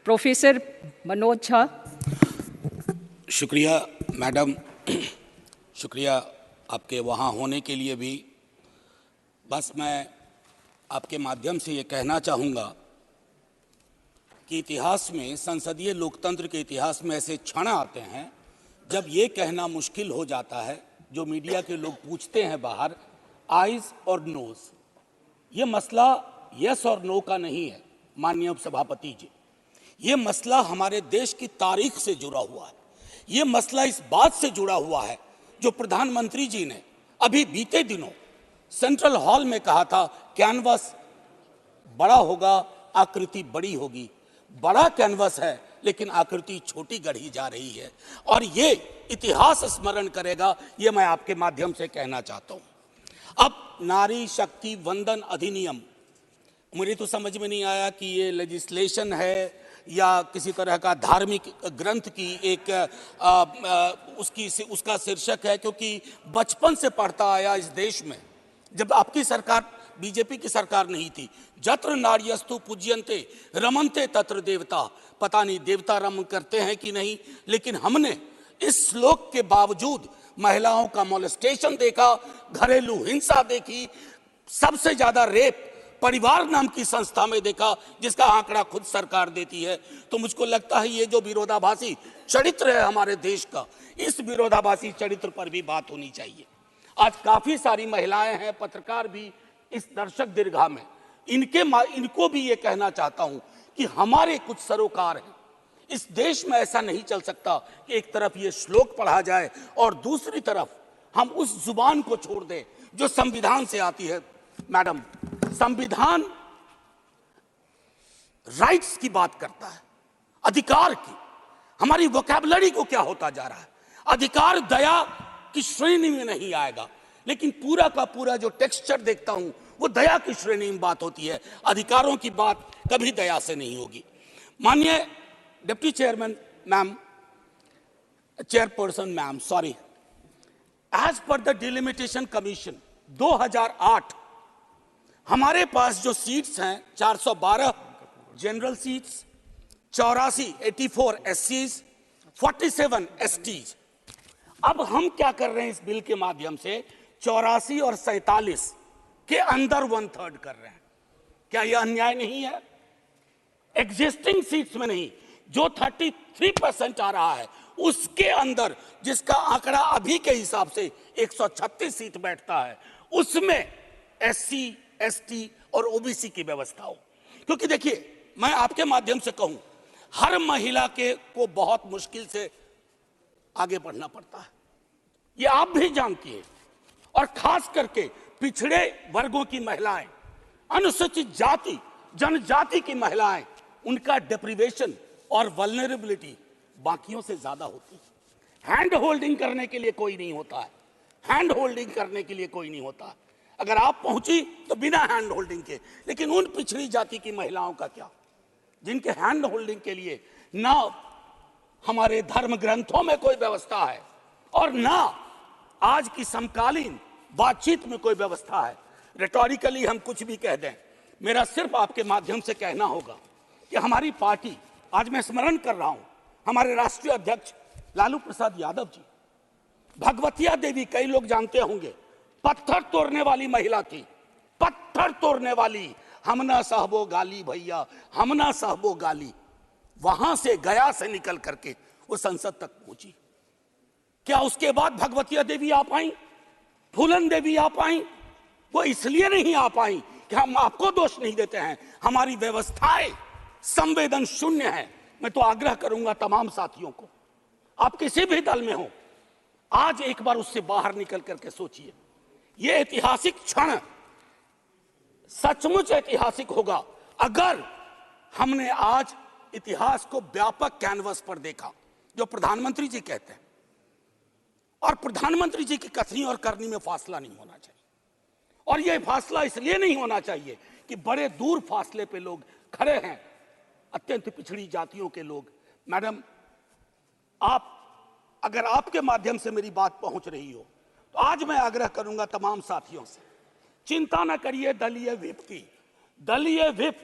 Professor Manoj Jha. शुक्रिया madam, शुक्रिया आपके वहाँ होने के लिए भी। बस मैं आपके माध्यम से ये कहना चाहूँगा कि इतिहास में, संसदीय लोकतंत्र के इतिहास में ऐसे क्षण आते हैं जब ये कहना मुश्किल हो जाता है, जो मीडिया के लोग पूछते हैं बाहर, आइज और नोज। ये मसला यस और नो का नहीं है माननीय उपसभापति जी, ये मसला हमारे देश की तारीख से जुड़ा हुआ है। ये मसला इस बात से जुड़ा हुआ है जो प्रधानमंत्री जी ने अभी बीते दिनों सेंट्रल हॉल में कहा था, कैनवस बड़ा होगा, आकृति बड़ी होगी। बड़ा कैनवस है लेकिन आकृति छोटी गढ़ी जा रही है, और ये इतिहास स्मरण करेगा, ये मैं आपके माध्यम से कहना चाहता हूं। अब नारी शक्ति वंदन अधिनियम, मुझे तो समझ में नहीं आया कि ये लेजिस्लेशन है या किसी तरह का धार्मिक ग्रंथ की एक उसका शीर्षक है, क्योंकि बचपन से पढ़ता आया इस देश में, जब आपकी सरकार बीजेपी की सरकार नहीं थी, जत्र नार्यस्तु पूज्यन्ते रमन्ते तत्र देवता। पता नहीं देवता रम करते हैं कि नहीं, लेकिन हमने इस श्लोक के बावजूद महिलाओं का मोलेस्टेशन देखा, घरेलू हिंसा देखी, सबसे ज्यादा रेप परिवार नाम की संस्था में देखा, जिसका आंकड़ा खुद सरकार देती है। तो मुझको लगता है ये जो विरोधाभासी चरित्र है हमारे देश का, इस विरोधाभासी चरित्र पर भी बात होनी चाहिए। आज काफी सारी महिलाएं हैं, पत्रकार भी इस दर्शक दीर्घा में, इनको भी ये कहना चाहता हूं कि हमारे कुछ सरोकार हैं। इस देश में ऐसा नहीं चल सकता कि एक तरफ ये श्लोक पढ़ा जाए और दूसरी तरफ हम उस जुबान को छोड़ दें जो संविधान से आती है। मैडम, संविधान राइट्स की बात करता है, अधिकार की। हमारी वोकैबुलरी को क्या होता जा रहा है? अधिकार दया की श्रेणी में नहीं आएगा, लेकिन पूरा का पूरा जो टेक्सचर देखता हूं वो दया की श्रेणी में बात होती है। अधिकारों की बात कभी दया से नहीं होगी। माननीय deputy chairman ma'am, chairperson ma'am, sorry, as per the delimitation commission 2008 हमारे पास जो सीट्स हैं 412 जनरल सीट्स, 84 एससीज, 47 एसटीज। अब हम क्या कर रहे हैं इस बिल के माध्यम से, 84 और 47 के अंदर 1/3 कर रहे हैं। क्या यह अन्याय नहीं है? एग्जिस्टिंग सीट्स में नहीं, जो 33% आ रहा है उसके अंदर, जिसका आंकड़ा अभी के हिसाब से 136 सीट बैठता है, उसमें एससी, एसटी और ओबीसी की व्यवस्था हो। क्योंकि देखिए, मैं आपके माध्यम से कहूं, हर महिला को बहुत मुश्किल से आगे बढ़ना पड़ता है, ये आप भी जानती हैं। और खास करके पिछड़े वर्गों की महिलाएं, अनुसूचित जाति जनजाति की महिलाएं, उनका डिप्रिवेशन और वल्नरेबिलिटी बाकियों से ज्यादा होती है। हैंड होल्डिंग करने के लिए कोई नहीं होता है, हैंड होल्डिंग करने के लिए कोई नहीं होता है। अगर आप पहुंची तो बिना हैंड होल्डिंग के, लेकिन उन पिछड़ी जाति की महिलाओं का क्या, जिनके हैंड होल्डिंग के लिए ना हमारे धर्म ग्रंथों में कोई व्यवस्था है और ना आज की समकालीन बातचीत में कोई व्यवस्था है। रेटोरिकली हम कुछ भी कह दें, मेरा सिर्फ आपके माध्यम से कहना होगा कि हमारी पार्टी, आज मैं स्मरण कर रहा हूं, हमारे राष्ट्रीय अध्यक्ष लालू प्रसाद यादव जी, भगवतिया देवी, कई लोग जानते होंगे, पत्थर तोड़ने वाली महिला थी, पत्थर तोड़ने वाली। हम ना सहबो गाली भैया, हम ना सहबो गाली। वहां से, गया से निकल करके वो संसद तक पहुंची। क्या उसके बाद भगवतिया देवी आ पाई, फूलन देवी आ पाई? वो इसलिए नहीं आ पाई कि हम आपको दोष नहीं देते हैं, हमारी व्यवस्थाएं संवेदन शून्य है। मैं तो आग्रह करूंगा तमाम साथियों को, आप किसी भी दल में हो, आज एक बार उससे बाहर निकल करके सोचिए। यह ऐतिहासिक क्षण सचमुच ऐतिहासिक होगा अगर हमने आज इतिहास को व्यापक कैनवस पर देखा, जो प्रधानमंत्री जी कहते हैं। और प्रधानमंत्री जी की कथनी और करनी में फासला नहीं होना चाहिए, और यह फासला इसलिए नहीं होना चाहिए कि बड़े दूर फासले पे लोग खड़े हैं, अत्यंत पिछड़ी जातियों के लोग। मैडम, आप, अगर आपके माध्यम से मेरी बात पहुंच रही हो, तो आज मैं आग्रह करूंगा तमाम साथियों से, चिंता न करिए दलीय व्हिप की। दलीय व्हिप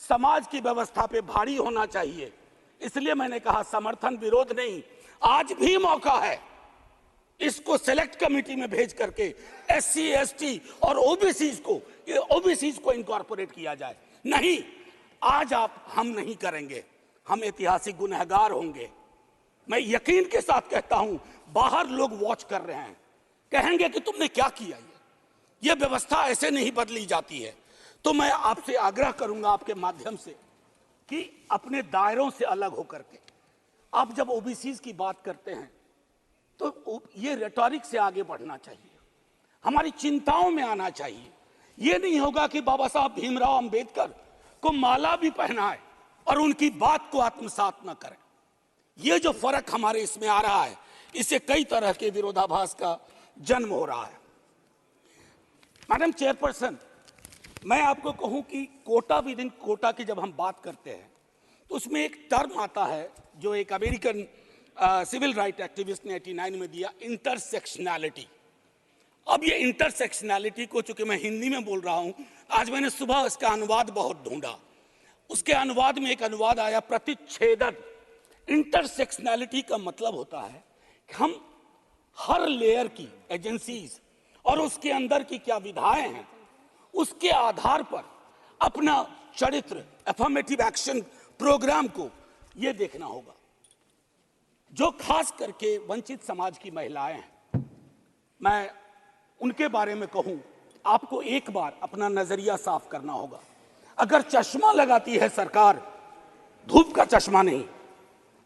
समाज की व्यवस्था पे भारी होना चाहिए। इसलिए मैंने कहा समर्थन विरोध नहीं, आज भी मौका है इसको सेलेक्ट कमेटी में भेज करके एससी एसटी और ओबीसी को इनकॉर्पोरेट किया जाए। नहीं, आज हम नहीं करेंगे, हम ऐतिहासिक गुनहगार होंगे। मैं यकीन के साथ कहता हूं, बाहर लोग वॉच कर रहे हैं, कहेंगे कि तुमने क्या किया, ये व्यवस्था ऐसे नहीं बदली जाती है। तो मैं आपसे आग्रह करूंगा आपके माध्यम से कि अपने दायरों से अलग होकर के आप जब ओबीसी की बात करते हैं तो ये रेटोरिक से आगे बढ़ना चाहिए, हमारी चिंताओं में आना चाहिए। ये नहीं होगा कि बाबा साहब भीमराव अंबेडकर को माला भी पहनाए और उनकी बात को आत्मसात न करें। ये जो फर्क हमारे इसमें आ रहा है, इससे कई तरह के विरोधाभास का जन्म हो रहा है। मैडम चेयरपर्सन, मैं आपको कहूं कि कोटा विद इन कोटा की जब हम बात करते हैं तो उसमें एक टर्म आता है जो एक अमेरिकन सिविल राइट एक्टिविस्ट ने 89 में दिया, इंटरसेक्शनैलिटी। अब ये इंटरसेक्शनैलिटी को, चूंकि मैं हिंदी में बोल रहा हूं, आज मैंने सुबह इसका अनुवाद बहुत ढूंढा, उसके अनुवाद में एक अनुवाद आया प्रतिच्छेदन। इंटरसेक्शनैलिटी का मतलब होता है कि हम हर लेयर की एजेंसीज और उसके अंदर की क्या विधाएं हैं, उसके आधार पर अपना चरित्र, अफर्मेटिव एक्शन प्रोग्राम को यह देखना होगा। जो खास करके वंचित समाज की महिलाएं हैं, मैं उनके बारे में कहूं, आपको एक बार अपना नजरिया साफ करना होगा। अगर चश्मा लगाती है सरकार, धूप का चश्मा नहीं,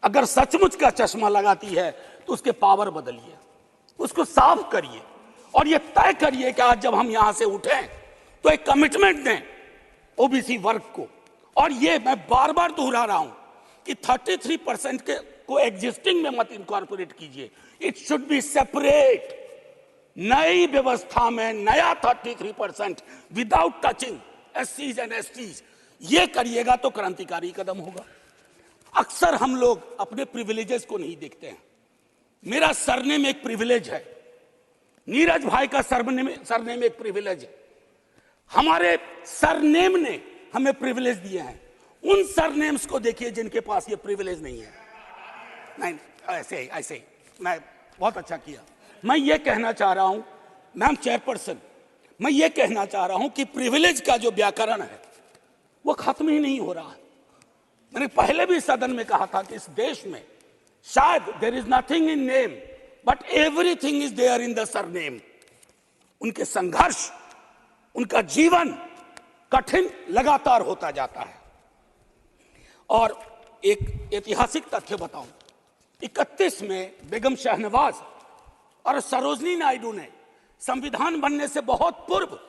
अगर सचमुच का चश्मा लगाती है तो उसके पावर बदलिए, उसको साफ करिए और ये तय करिए कि आज जब हम यहां से उठें तो एक कमिटमेंट दें ओबीसी वर्ग को। और ये मैं बार बार दोहरा रहा हूं कि 33% के को एग्जिस्टिंग में मत इनकॉर्पोरेट कीजिए, इट शुड बी सेपरेट। नई व्यवस्था में नया 33% विदाउट टचिंग एससीज एंड एसटीज, ये करिएगा तो क्रांतिकारी कदम होगा। अक्सर हम लोग अपने प्रिविलेजेस को नहीं देखते हैं। मेरा सरनेम एक प्रिविलेज है, नीरज भाई का सरनेम एक प्रिविलेज है, हमारे सरनेम ने हमें प्रिविलेज दिए हैं। उन सरनेम्स को देखिए जिनके पास ये प्रिविलेज नहीं है। नहीं, ऐसे मैं बहुत अच्छा किया। मैं ये कहना चाह रहा हूं मैम चेयरपर्सन, मैं ये कहना चाह रहा हूं कि प्रिविलेज का जो व्याकरण है वो खत्म ही नहीं हो रहा है। मैंने पहले भी सदन में कहा था कि इस देश में शायद there is nothing in name but everything is there in the surname. उनके संघर्ष, उनका जीवन कठिन लगातार होता जाता है। और एक ऐतिहासिक तथ्य बताऊं, 31 में बेगम शहनवाज और सरोजनी नायडू ने संविधान बनने से बहुत पूर्व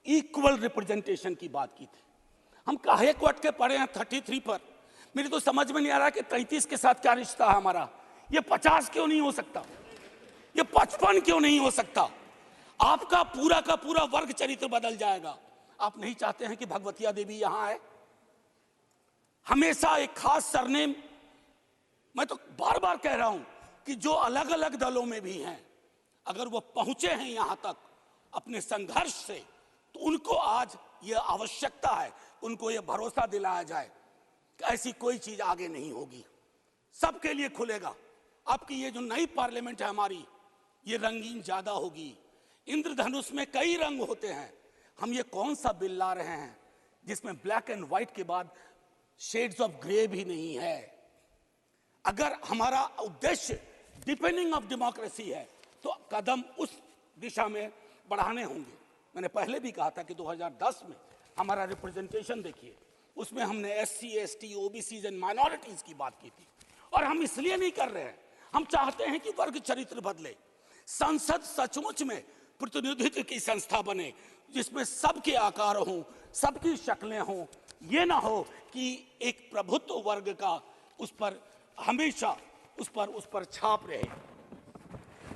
इक्वल रिप्रेजेंटेशन की बात की थी। हम काहे को अटके पड़े हैं 33 पर? मेरी तो समझ में नहीं आ रहा कि 33 के साथ क्या रिश्ता है हमारा। ये 50 क्यों नहीं हो सकता, ये 55 क्यों नहीं हो सकता? आपका पूरा का पूरा वर्ग चरित्र बदल जाएगा। आप नहीं चाहते हैं कि भगवतिया देवी यहां आए? हमेशा एक खास सरनेम, मैं तो बार बार कह रहा हूं कि जो अलग अलग दलों में भी हैं, अगर वो पहुंचे हैं यहां तक अपने संघर्ष से, तो उनको आज ये आवश्यकता है, उनको ये भरोसा दिलाया जाए कि ऐसी कोई चीज आगे नहीं होगी, सबके लिए खुलेगा। आपकी ये जो नई पार्लियामेंट है हमारी, ये रंगीन ज्यादा होगी। इंद्रधनुष में कई रंग होते हैं। हम ये कौन सा बिल ला रहे हैं जिसमें ब्लैक एंड व्हाइट के बाद शेड्स ऑफ ग्रे भी नहीं है? अगर हमारा उद्देश्य डिपेंडिंग ऑफ डेमोक्रेसी है तो कदम उस दिशा में बढ़ाने होंगे। मैंने पहले भी कहा था कि 2010 में हमारा रिप्रेजेंटेशन देखिए, उसमें हमने SC, ST, OBC and minorities की बात की थी। और हम इसलिए नहीं कर रहे हैं, हम चाहते हैं कि वर्ग चरित्र बदले, संसद सचमुच में प्रतिनिधित्व की संस्था बने जिसमें सबके आकार हों, सबकी शक्लें हों। ये ना हो कि एक प्रभुत्व वर्ग का उस पर हमेशा उस पर छाप रहे।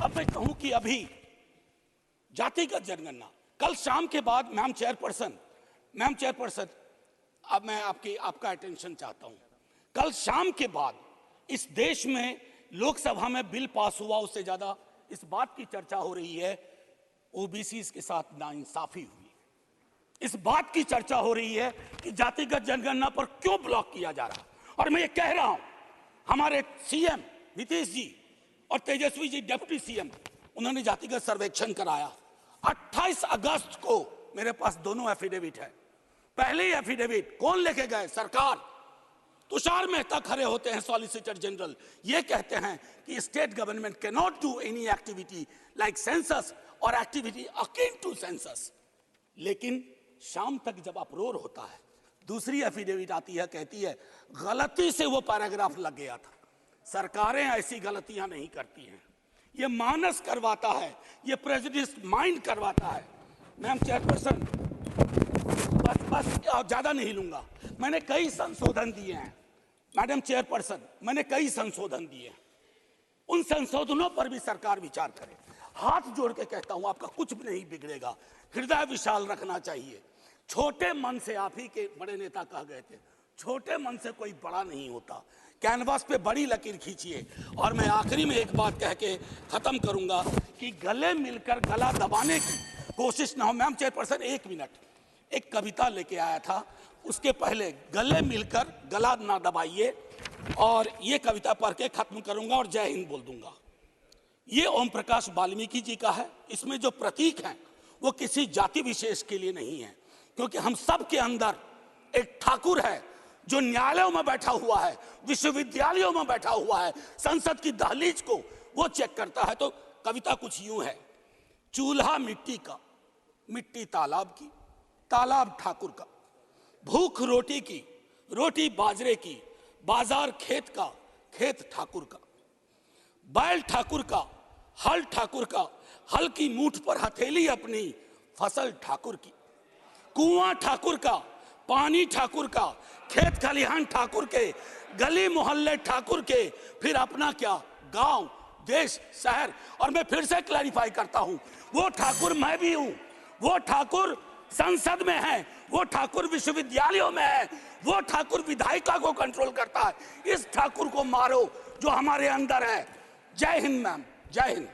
अब मैं कहूं कि अभी जातिगत जनगणना कल शाम के बाद, मैम चेयरपर्सन, अब मैं आपका अटेंशन चाहता हूं। कल शाम के बाद इस देश में लोकसभा में बिल पास हुआ, उससे ज्यादा इस बात की चर्चा हो रही है ओबीसी के साथ नाइंसाफी हुई। इस बात की चर्चा हो रही है कि जातिगत जनगणना पर क्यों ब्लॉक किया जा रहा है। और मैं ये कह रहा हूं, हमारे सीएम नीतीश जी और तेजस्वी जी डिप्टी सीएम, उन्होंने जातिगत सर्वेक्षण कराया। 28 अगस्त को मेरे पास दोनों एफिडेविट है। पहले एफिडेविट कौन लेके गए? सरकार। तुषार मेहता खड़े होते हैं, सॉलिसिटर जनरल, ये कहते हैं कि state government can not do any activity like census और एक्टिविटी अकिन टू सेंसस। लेकिन शाम तक जब अप्रोर होता है, दूसरी एफिडेविट आती है, कहती है गलती से वो पैराग्राफ लग गया था। सरकारें ऐसी गलतियां नहीं करती हैं, ये मानस करवाता है, ये प्रेजुडिस माइंड करवाता है। मैम चेयरपर्सन, बस ज्यादा नहीं लूंगा। मैंने कई संशोधन दिए हैं मैडम चेयरपर्सन, मैंने कई संशोधन दिए हैं। उन संशोधनों पर भी सरकार विचार करे। हाथ जोड़ के कहता हूं, आपका कुछ भी नहीं बिगड़ेगा। हृदय विशाल रखना चाहिए। छोटे मन से, आप ही के बड़े नेता कह गए थे, छोटे मन से कोई बड़ा नहीं होता। कैनवास पे बड़ी लकीर खींचिए। और मैं आखिरी में एक बात कह के खत्म करूंगा कि गले मिलकर गला दबाने की कोशिश ना हो। मैम चेयरपर्सन, 1 मिनट, एक कविता लेके आया था, उसके पहले गले मिलकर गला ना दबाइए, और ये कविता पढ़ के खत्म करूंगा और जय हिंद बोल दूंगा। ये ओम प्रकाश वाल्मीकि जी का है। इसमें जो प्रतीक हैं वो किसी जाति विशेष के लिए नहीं है, क्योंकि हम सब के अंदर एक ठाकुर है जो न्यायालयों में बैठा हुआ है, विश्वविद्यालयों में बैठा हुआ है, संसद की दहलीज को वो चेक करता है। तो कविता कुछ यूं है। चूल्हा मिट्टी का, मिट्टी तालाब की, तालाब ठाकुर का, भूख रोटी की, रोटी बाजरे की, बाजार खेत का, खेत ठाकुर का, बैल ठाकुर का, हल ठाकुर का, हल की मूठ पर हथेली अपनी, फसल ठाकुर की, कुआं ठाकुर का, पानी ठाकुर का, खेत खलिहान ठाकुर के, गली मोहल्ले ठाकुर के, फिर अपना क्या, गांव, देश, शहर। और मैं फिर से क्लैरिफाई करता हूं, वो ठाकुर मैं भी हूं, वो ठाकुर संसद में है, वो ठाकुर विश्वविद्यालयों में है, वो ठाकुर विधायिका को कंट्रोल करता है। इस ठाकुर को मारो जो हमारे अंदर है। जय हिंद मैम, जय हिंद।